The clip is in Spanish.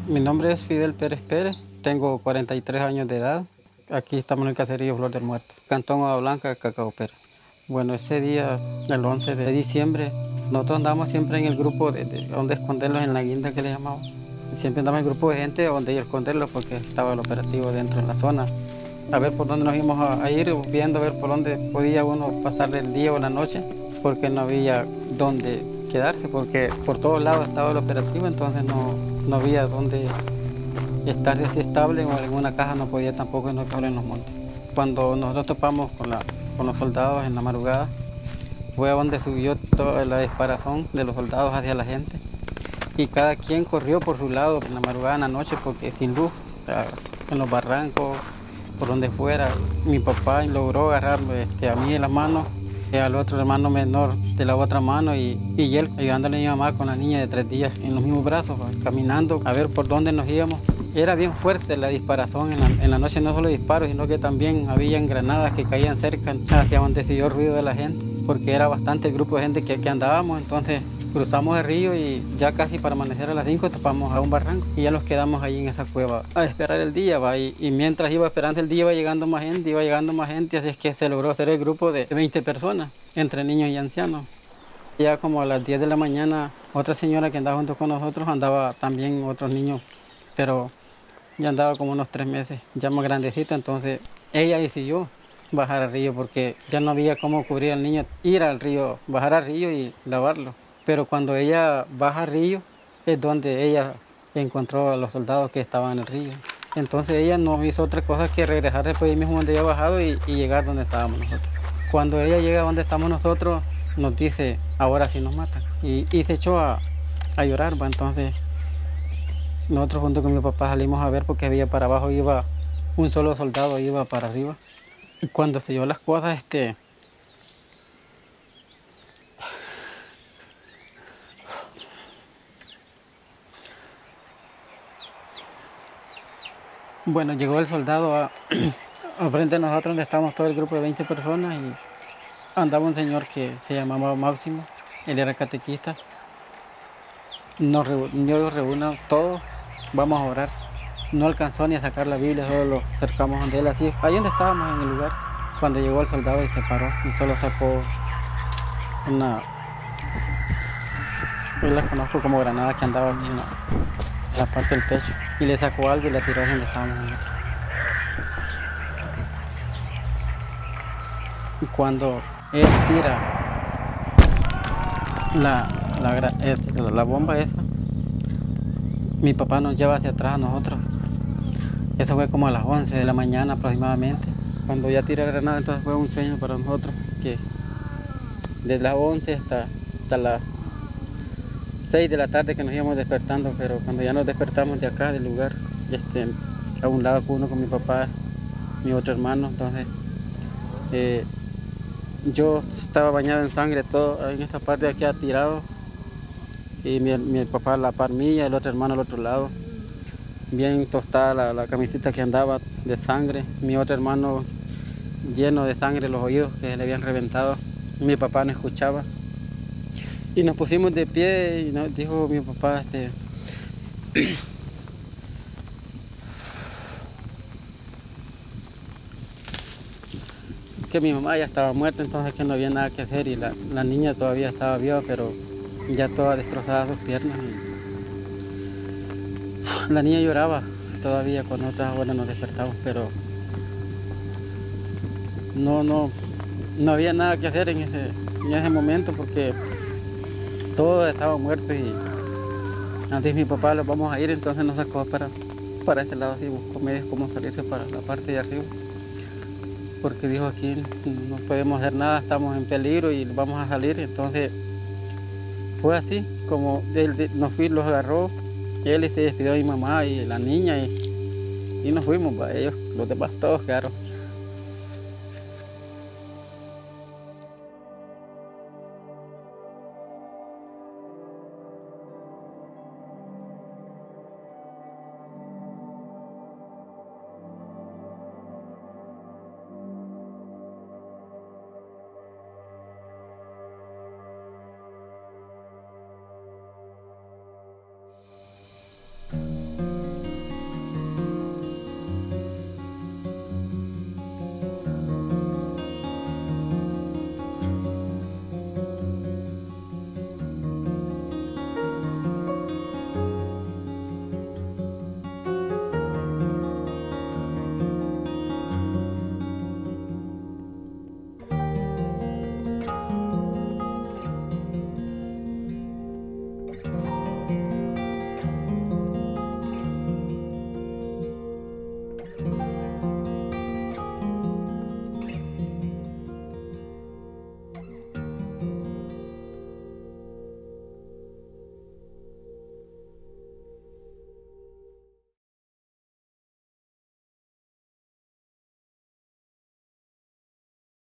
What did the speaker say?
Mi nombre es Fidel Pérez Pérez, tengo 43 años de edad. Aquí estamos en el caserío Flor del Muerto, Cantón Agua Blanca, Cacaopera. Bueno, ese día, el 11 de diciembre, nosotros andamos siempre en el grupo de donde esconderlos, en la guinda que le llamamos. Siempre andamos en el grupo de gente donde ir a esconderlos porque estaba el operativo dentro de la zona. A ver por dónde nos íbamos a ir, viendo a ver por dónde podía uno pasar el día o la noche, porque no había dónde quedarse, porque por todos lados estaba el operativo, entonces no había dónde estar así estable, o en una caja no podía tampoco, no en los montes. Cuando nosotros topamos con los soldados en la madrugada, fue a donde subió toda la disparazón de los soldados hacia la gente, y cada quien corrió por su lado en la madrugada, en la noche, porque sin luz, o sea, en los barrancos, por donde fuera. Mi papá logró agarrarme a mí de las manos, al otro hermano menor de la otra mano, y él ayudándole a mi mamá con la niña de 3 días en los mismos brazos, caminando a ver por dónde nos íbamos. Era bien fuerte la disparazón en la noche, no solo disparos, sino que también habían granadas que caían cerca hacia donde se oyó el ruido de la gente, porque era bastante el grupo de gente que andábamos. Entonces cruzamos el río y ya casi para amanecer a las 5 topamos a un barranco y ya nos quedamos ahí en esa cueva a esperar el día, y mientras iba esperando el día iba llegando más gente, así es que se logró hacer el grupo de 20 personas, entre niños y ancianos. Ya como a las 10 de la mañana, otra señora que andaba junto con nosotros, andaba también otros niños, pero ya andaba como unos 3 meses, ya más grandecita, entonces ella decidió bajar al río porque ya no había cómo cubrir al niño, ir al río, bajar al río y lavarlo. Pero cuando ella baja al río es donde ella encontró a los soldados que estaban en el río. Entonces ella no hizo otra cosa que regresar después ahí mismo donde había bajado y llegar donde estábamos nosotros. Cuando ella llega donde estamos nosotros, nos dice, ahora sí nos matan. Y se echó a llorar, entonces nosotros junto con mi papá salimos a ver porque había para abajo, iba un solo soldado, iba para arriba. Y cuando se dio las cosas, bueno, llegó el soldado a frente de nosotros, donde estábamos todo el grupo de 20 personas, y andaba un señor que se llamaba Máximo, él era catequista. Nos reúne todos, vamos a orar. No alcanzó ni a sacar la Biblia, solo lo acercamos donde él, así, ahí donde estábamos en el lugar. Cuando llegó el soldado y se paró y solo sacó yo la conozco como granada, que andaba aquí en la parte del pecho, y le sacó algo y la tiró donde estábamos nosotros. Y cuando él tira la bomba esa, mi papá nos lleva hacia atrás a nosotros. Eso fue como a las 11 de la mañana aproximadamente. Cuando ya tiré la granada, entonces fue un sueño para nosotros, que desde las 11 hasta las 6 de la tarde que nos íbamos despertando, pero cuando ya nos despertamos de acá, del lugar, a un lado uno con mi papá, mi otro hermano, entonces yo estaba bañado en sangre todo en esta parte de aquí tirado, y mi papá a la par mía, el otro hermano al otro lado, bien tostada la camiseta que andaba de sangre, mi otro hermano lleno de sangre los oídos que le habían reventado, mi papá no escuchaba. Y nos pusimos de pie y nos dijo mi papá que mi mamá ya estaba muerta, entonces que no había nada que hacer, y la niña todavía estaba viva, pero ya toda destrozada sus piernas. Y la niña lloraba todavía cuando otras horas nos despertamos, pero no había nada que hacer en ese momento, porque todos estaban muertos. Y antes mi papá, los vamos a ir, entonces nos sacó para ese lado, así buscó medios cómo salirse para la parte de arriba, porque dijo, aquí no podemos hacer nada, estamos en peligro y vamos a salir. Entonces fue así como los agarró él, y se despidió de mi mamá y la niña, y nos fuimos, ellos, los demás todos quedaron.